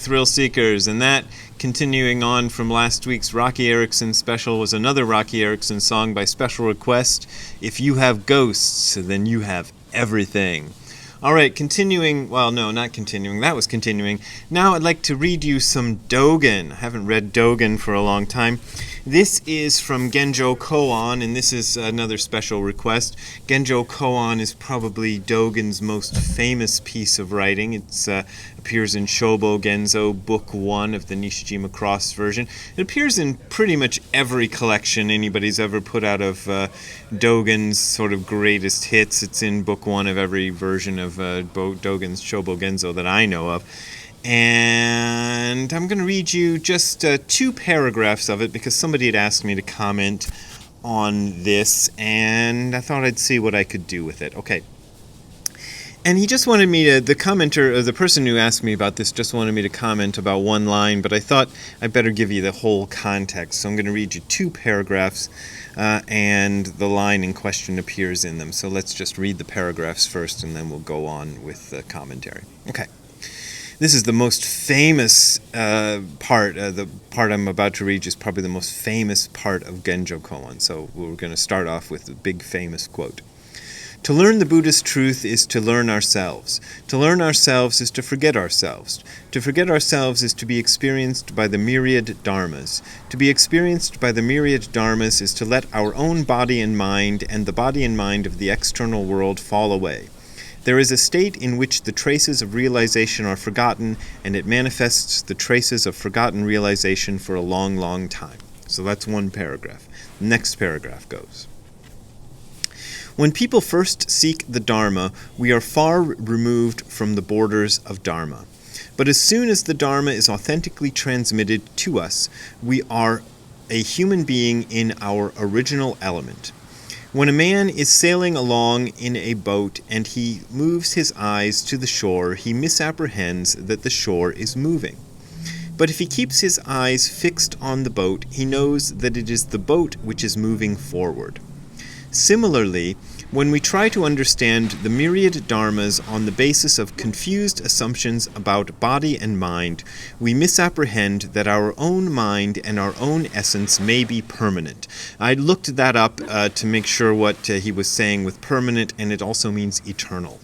Thrill Seekers, and that, continuing on from last week's Rocky Erickson special, was another Rocky Erickson song by special request. If you have ghosts, then you have everything. All right, continuing, well, no, not continuing, that was continuing. Now I'd like to read you some Dogen. I haven't read Dogen for a long time. This is from Genjo Koan, and this is another special request. Genjo Koan is probably Dogen's most famous piece of writing. It appears in Shobo Genzo, Book 1 of the Nishijima Cross version. It appears in pretty much every collection anybody's ever put out of Dogen's sort of greatest hits. It's in Book 1 of every version of Dogen's Shobo Genzo that I know of. And I'm going to read you just 2 paragraphs of it because somebody had asked me to comment on this, and I thought I'd see what I could do with it. Okay. And he just wanted me to, the commenter, or the person who asked me about this just wanted me to comment about one line, but I thought I'd better give you the whole context. So I'm going to read you 2 paragraphs, and the line in question appears in them. So let's just read the paragraphs first, and then we'll go on with the commentary. Okay. This is the most famous part. The part I'm about to read is probably the most famous part of Genjo Koan. So we're going to start off with the big famous quote. To learn the Buddhist truth is to learn ourselves. To learn ourselves is to forget ourselves. To forget ourselves is to be experienced by the myriad dharmas. To be experienced by the myriad dharmas is to let our own body and mind and the body and mind of the external world fall away. There is a state in which the traces of realization are forgotten, and it manifests the traces of forgotten realization for a long, long time. So that's one paragraph. The next paragraph goes. When people first seek the Dharma, we are far removed from the borders of Dharma. But as soon as the Dharma is authentically transmitted to us, we are a human being in our original element. When a man is sailing along in a boat and he moves his eyes to the shore, he misapprehends that the shore is moving. But if he keeps his eyes fixed on the boat, he knows that it is the boat which is moving forward. Similarly, when we try to understand the myriad dharmas on the basis of confused assumptions about body and mind, we misapprehend that our own mind and our own essence may be permanent. I looked that up to make sure what he was saying with permanent, and it also means eternal.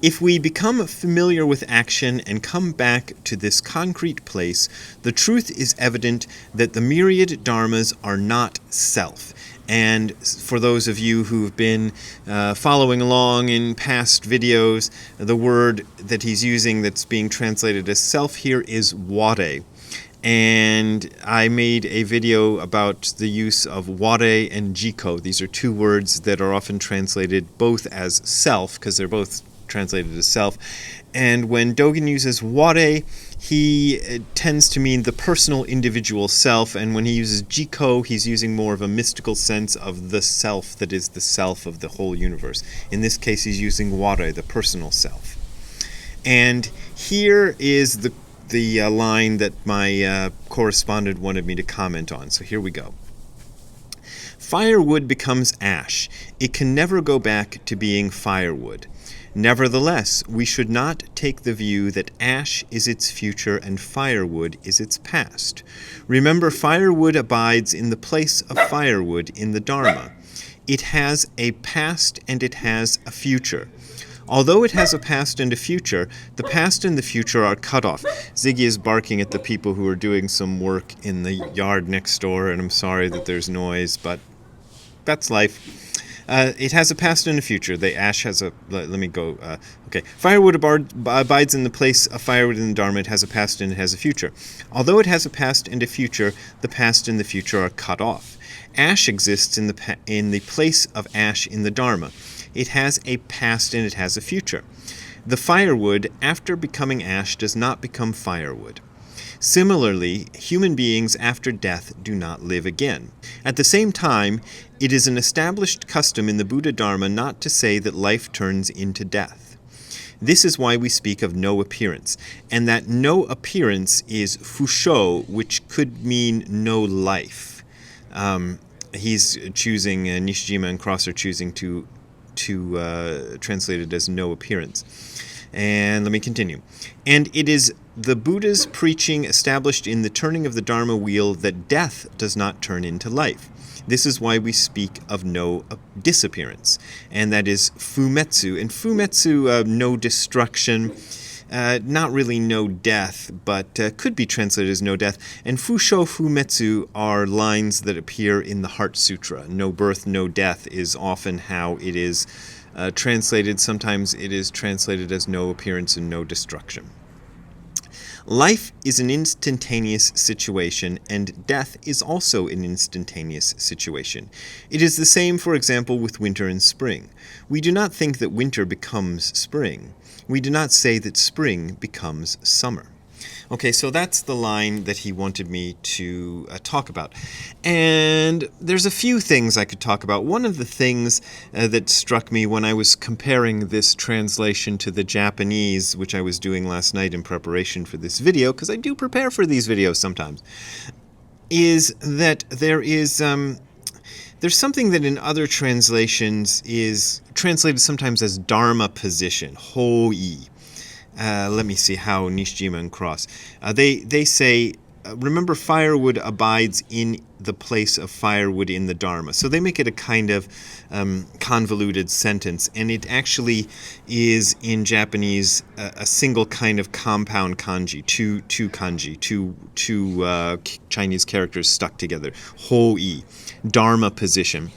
If we become familiar with action and come back to this concrete place, the truth is evident that the myriad dharmas are not self. And for those of you who've been following along in past videos, the word that he's using that's being translated as self here is ware. And I made a video about the use of ware and jiko. These are 2 words that are often translated both as self, because they're both translated as self. And when Dogen uses ware, he tends to mean the personal individual self, and when he uses jiko, he's using more of a mystical sense of the self that is the self of the whole universe. In this case, he's using ware, the personal self. And here is the line that my correspondent wanted me to comment on. So here we go. Firewood becomes ash. It can never go back to being firewood. Nevertheless, we should not take the view that ash is its future and firewood is its past. Remember, firewood abides in the place of firewood in the Dharma. It has a past and it has a future. Although it has a past and a future, the past and the future are cut off. Ziggy is barking at the people who are doing some work in the yard next door, and I'm sorry that there's noise, but that's life. It has a past and a future. The ash has a... Let me go. Okay. Firewood abides in the place of firewood in the Dharma. It has a past and it has a future. Although it has a past and a future, the past and the future are cut off. Ash exists in the place of ash in the Dharma. It has a past and it has a future. The firewood, after becoming ash, does not become firewood. Similarly, human beings after death do not live again. At the same time, it is an established custom in the Buddha Dharma not to say that life turns into death. This is why we speak of no appearance, and that no appearance is fusho, which could mean no life. He's choosing, Nishijima and Cross are choosing to translate it as no appearance. And let me continue. And it is the Buddha's preaching established in the turning of the Dharma wheel that death does not turn into life. This is why we speak of no disappearance, and that is fumetsu. And fumetsu, no destruction, not really no death, but could be translated as no death. And fusho fumetsu are lines that appear in the Heart Sutra. No birth, no death is often how it is translated. Sometimes it is translated as no appearance and no destruction. Life is an instantaneous situation, and death is also an instantaneous situation. It is the same, for example, with winter and spring. We do not think that winter becomes spring. We do not say that spring becomes summer. Okay, so that's the line that he wanted me to talk about. And there's a few things I could talk about. One of the things that struck me when I was comparing this translation to the Japanese, which I was doing last night in preparation for this video, because I do prepare for these videos sometimes, is that there's something that in other translations is translated sometimes as Dharma position, hoi. Let me see how Nishijima and Cross. They say, remember, firewood abides in the place of firewood in the Dharma. So they make it a kind of convoluted sentence, and it actually is in Japanese a single kind of compound kanji, two kanji, two Chinese characters stuck together. Hoi, Dharma position.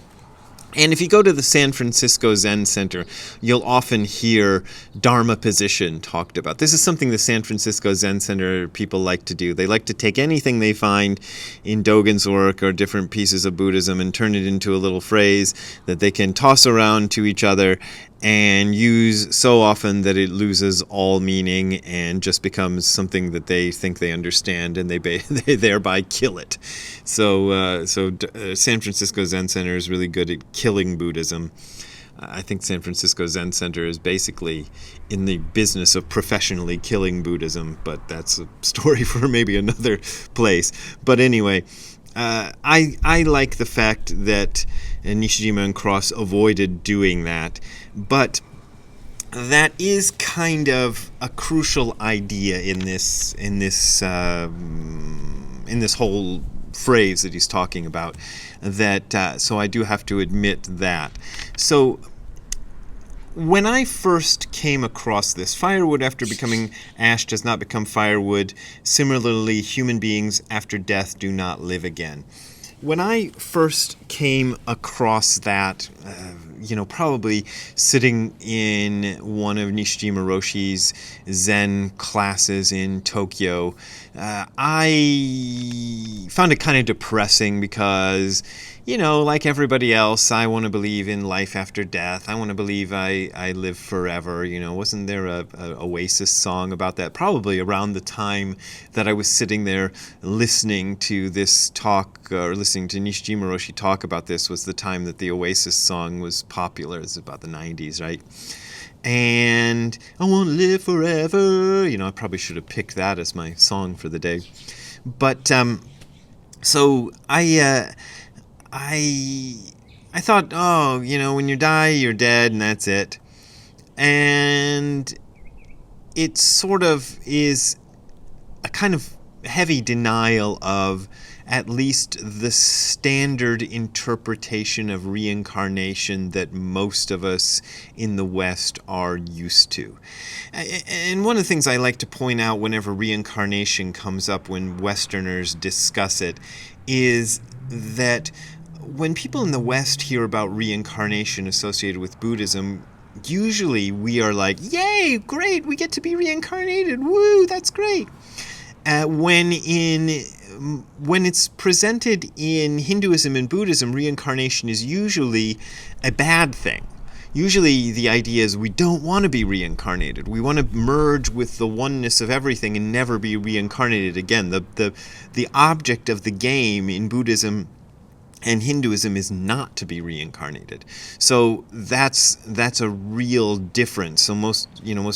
And if you go to the San Francisco Zen Center, you'll often hear Dharma position talked about. This is something the San Francisco Zen Center people like to do. They like to take anything they find in Dogen's work or different pieces of Buddhism and turn it into a little phrase that they can toss around to each other and use so often that it loses all meaning and just becomes something that they think they understand, and they thereby kill it. So San Francisco Zen Center is really good at killing Buddhism. I think San Francisco Zen Center is basically in the business of professionally killing Buddhism, but that's a story for maybe another place. But anyway, I like the fact that Nishijima and Cross avoided doing that, but that is kind of a crucial idea in this whole phrase that he's talking about. That so I do have to admit that. So when I first came across this, firewood after becoming ash does not become firewood. Similarly, human beings after death do not live again. When I first came across that, probably sitting in one of Nishijima Roshi's Zen classes in Tokyo, I found it kind of depressing because, like everybody else, I want to believe in life after death. I want to believe I live forever. Wasn't there a Oasis song about that? Probably around the time that I was sitting there listening to this talk, or listening to Nishijima Roshi talk about this, was the time that the Oasis song was popular. It's about the 90s, right? And I want to live forever. I probably should have picked that as my song for the day. But so I thought, when you die, you're dead, and that's it. And it sort of is a kind of heavy denial of at least the standard interpretation of reincarnation that most of us in the West are used to. And one of the things I like to point out whenever reincarnation comes up, when Westerners discuss it, is that when people in the West hear about reincarnation associated with Buddhism, usually we are like, yay, great, we get to be reincarnated, woo, that's great. When it's presented in Hinduism and Buddhism, reincarnation is usually a bad thing. Usually the idea is we don't want to be reincarnated. We want to merge with the oneness of everything and never be reincarnated again. The object of the game in Buddhism and Hinduism is not to be reincarnated. So that's a real difference. So most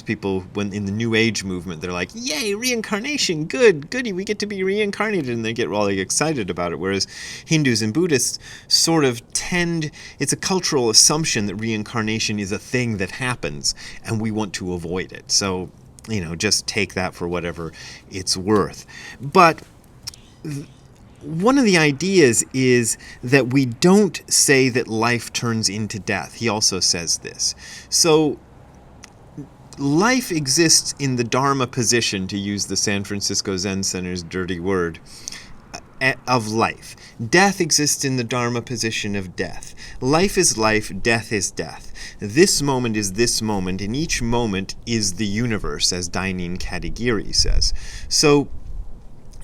people, when in the New Age movement, they're like, "Yay, reincarnation! Goody, we get to be reincarnated," and they get really excited about it. Whereas Hindus and Buddhists sort of it's a cultural assumption that reincarnation is a thing that happens, and we want to avoid it. So just take that for whatever it's worth. But one of the ideas is that we don't say that life turns into death. He also says this. So life exists in the Dharma position, to use the San Francisco Zen Center's dirty word, of life. Death exists in the Dharma position of death. Life is life, death is death. This moment is this moment, and each moment is the universe, as Dainin Katagiri says. So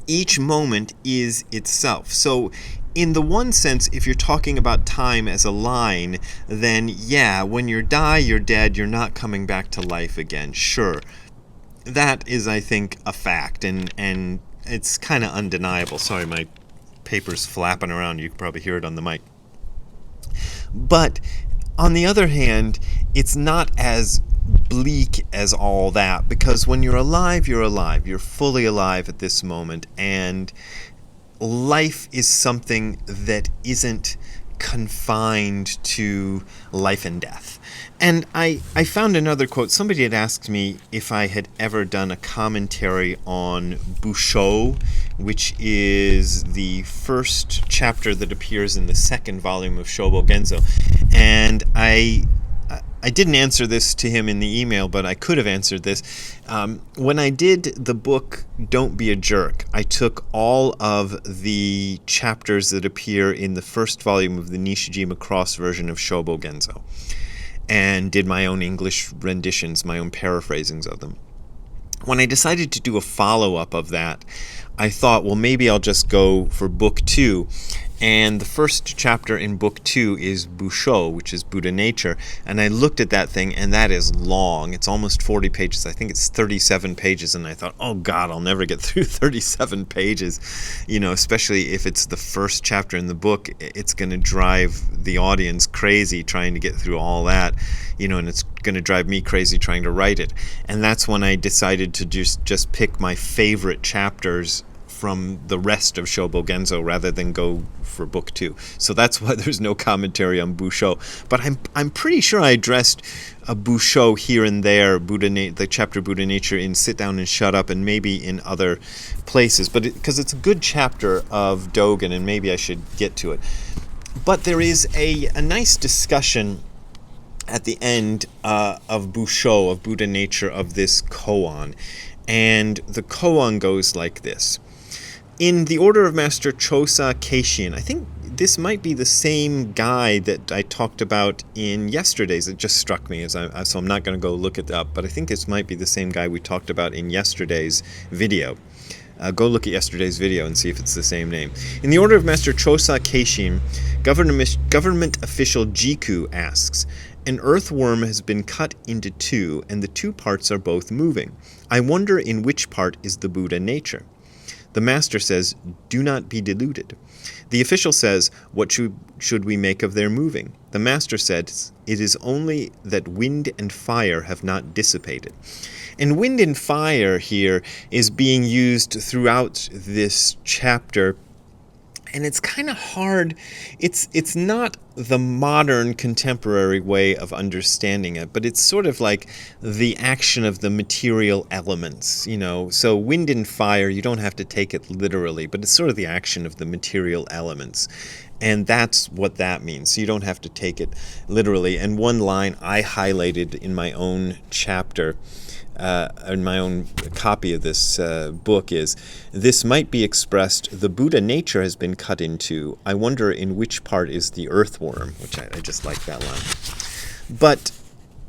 each moment is itself. So in the one sense, if you're talking about time as a line, then when you die, you're dead, you're not coming back to life again. Sure. That is, I think, a fact, and it's kind of undeniable. Sorry, my paper's flapping around. You can probably hear it on the mic. But on the other hand, it's not as bleak as all that, because when you're alive, you're fully alive at this moment, and life is something that isn't confined to life and death. And I found another quote. Somebody had asked me if I had ever done a commentary on Busho, which is the first chapter that appears in the second volume of Shobo Genzo. And I didn't answer this to him in the email, but I could have answered this. When I did the book Don't Be a Jerk, I took all of the chapters that appear in the first volume of the Nishijima Cross version of Shobo Genzo and did my own English renditions, my own paraphrasings of them. When I decided to do a follow-up of that, I thought, well, maybe I'll just go for book 2. And the first chapter in book 2 is Busho, which is Buddha nature. And I looked at that thing, and that is long. It's almost 40 pages. I think it's 37 pages. And I thought, oh, God, I'll never get through 37 pages. Especially if it's the first chapter in the book, it's going to drive the audience crazy trying to get through all that. And it's going to drive me crazy trying to write it. And that's when I decided to just pick my favorite chapters from the rest of Shobo Genzo rather than go for book 2. So that's why there's no commentary on Busho. But I'm pretty sure I addressed a Busho here and there, the chapter Buddha Nature in Sit Down and Shut Up, and maybe in other places. But because it's a good chapter of Dogen, and maybe I should get to it. But there is a nice discussion at the end of Busho, of Buddha Nature, of this koan. And the koan goes like this. In the order of Master Chosa Keishin, I think this might be the same guy that I talked about in yesterday's. It just struck me, so I'm not going to go look it up, but I think this might be the same guy we talked about in yesterday's video. Go look at yesterday's video and see if it's the same name. In the order of Master Chosa Keishin, government official Jiku asks, an earthworm has been cut into 2, and the 2 parts are both moving. I wonder in which part is the Buddha nature. The master says, do not be deluded. The official says, what should we make of their moving? The master says, it is only that wind and fire have not dissipated. And wind and fire here is being used throughout this chapter. And it's kind of hard. It's not the modern contemporary way of understanding it, but it's sort of like the action of the material elements, So wind and fire, you don't have to take it literally, but it's sort of the action of the material elements. And that's what that means. So you don't have to take it literally. And one line I highlighted in my own chapter, in my own copy of this book is, this might be expressed, the Buddha nature has been cut into. I wonder in which part is the earthworm, which I just like that line. But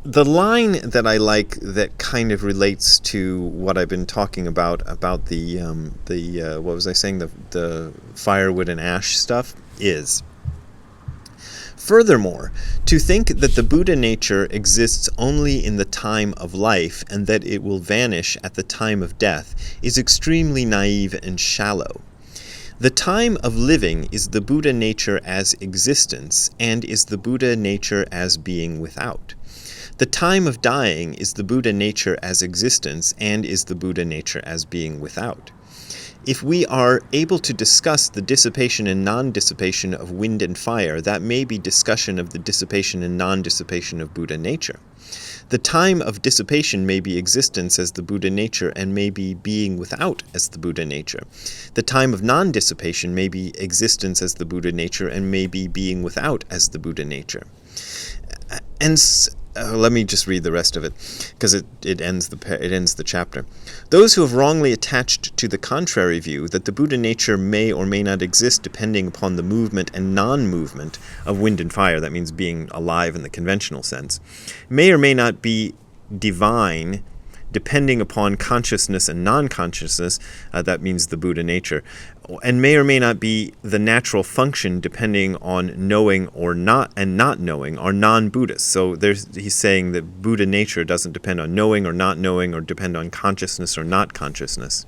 the line that I like that kind of relates to what I've been talking about the what was I saying, the firewood and ash stuff, is, furthermore, to think that the Buddha nature exists only in the time of life and that it will vanish at the time of death is extremely naive and shallow. The time of living is the Buddha nature as existence, and is the Buddha nature as being without. The time of dying is the Buddha nature as existence, and is the Buddha nature as being without. If we are able to discuss the dissipation and non-dissipation of wind and fire, that may be discussion of the dissipation and non-dissipation of Buddha nature. The time of dissipation may be existence as the Buddha nature and may be being without as the Buddha nature. The time of non-dissipation may be existence as the Buddha nature and may be being without as the Buddha nature. And let me just read the rest of it, because it ends the chapter. Those who have wrongly attached to the contrary view, that the Buddha nature may or may not exist depending upon the movement and non-movement of wind and fire, that means being alive in the conventional sense, may or may not be divine depending upon consciousness and non-consciousness, that means the Buddha nature, and may or may not be the natural function depending on knowing or not, and not knowing are non-Buddhist. So he's saying that Buddha nature doesn't depend on knowing or not knowing or depend on consciousness or not consciousness.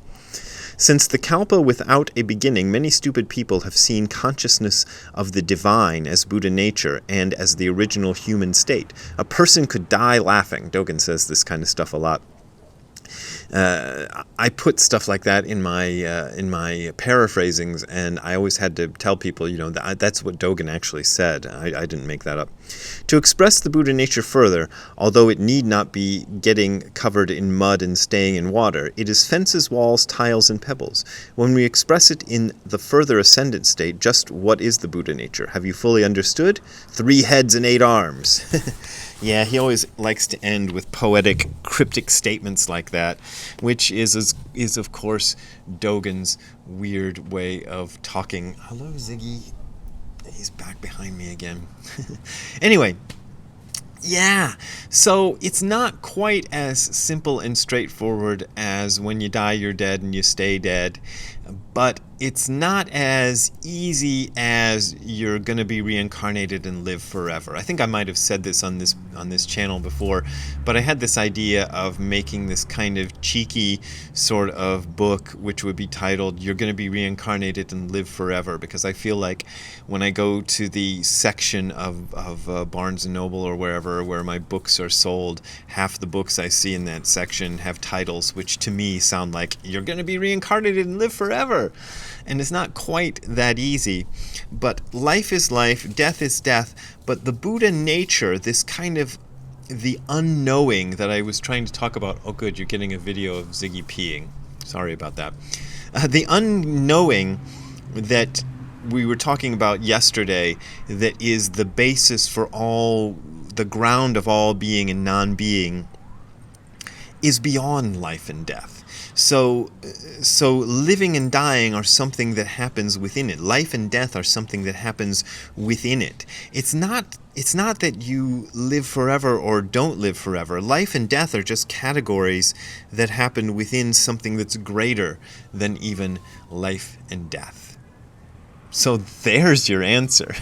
Since the Kalpa without a beginning, many stupid people have seen consciousness of the divine as Buddha nature and as the original human state. A person could die laughing. Dogen says this kind of stuff a lot. I put stuff like that in my paraphrasings, and I always had to tell people, that's what Dogen actually said. I didn't make that up. To express the Buddha nature further, although it need not be getting covered in mud and staying in water, it is fences, walls, tiles, and pebbles. When we express it in the further ascendant state, just what is the Buddha nature? Have you fully understood? 3 heads and 8 arms. Yeah, he always likes to end with poetic, cryptic statements like that, which is of course, Dogen's weird way of talking. Hello, Ziggy. He's back behind me again. Anyway, yeah, so it's not quite as simple and straightforward as when you die, you're dead, and you stay dead. But it's not as easy as you're going to be reincarnated and live forever. I think I might have said this on this channel before, but I had this idea of making this kind of cheeky sort of book which would be titled "You're going to be reincarnated and live forever," because I feel like when I go to the section of Barnes & Noble or wherever where my books are sold, half the books I see in that section have titles which to me sound like "You're going to be reincarnated and live forever." And it's not quite that easy. But life is life, death is death. But the Buddha nature, this kind of the unknowing that I was trying to talk about. Oh, good, you're getting a video of Ziggy peeing. Sorry about that. The unknowing that we were talking about yesterday, that is the basis for all, the ground of all being and non-being, is beyond life and death. So living and dying are something that happens within it. Life and death are something that happens within it. It's not that you live forever or don't live forever. Life and death are just categories that happen within something that's greater than even life and death. So there's your answer.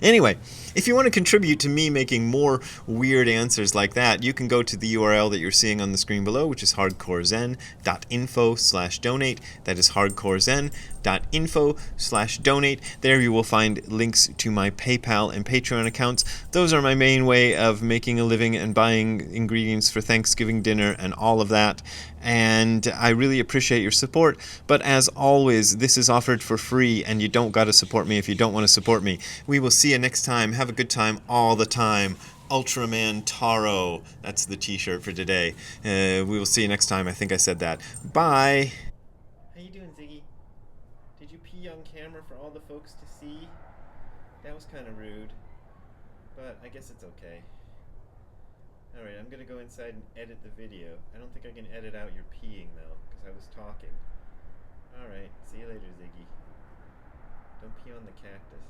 Anyway, if you want to contribute to me making more weird answers like that, you can go to the URL that you're seeing on the screen below, which is hardcorezen.info/donate. That is hardcorezen.info/donate. There you will find links to my PayPal and Patreon accounts. Those are my main way of making a living and buying ingredients for Thanksgiving dinner and all of that. And I really appreciate your support. But as always, this is offered for free, and you don't got to support me if you don't want to support me. We will see you next time. Have a good time all the time. Ultraman Taro. That's the t-shirt for today. We will see you next time. I think I said that. Bye. How you doing, Ziggy? Did you pee on camera for all the folks to see? That was kind of rude. But I guess it's okay. Alright, I'm gonna go inside and edit the video. I don't think I can edit out your peeing, though, because I was talking. Alright, see you later, Ziggy. Don't pee on the cactus.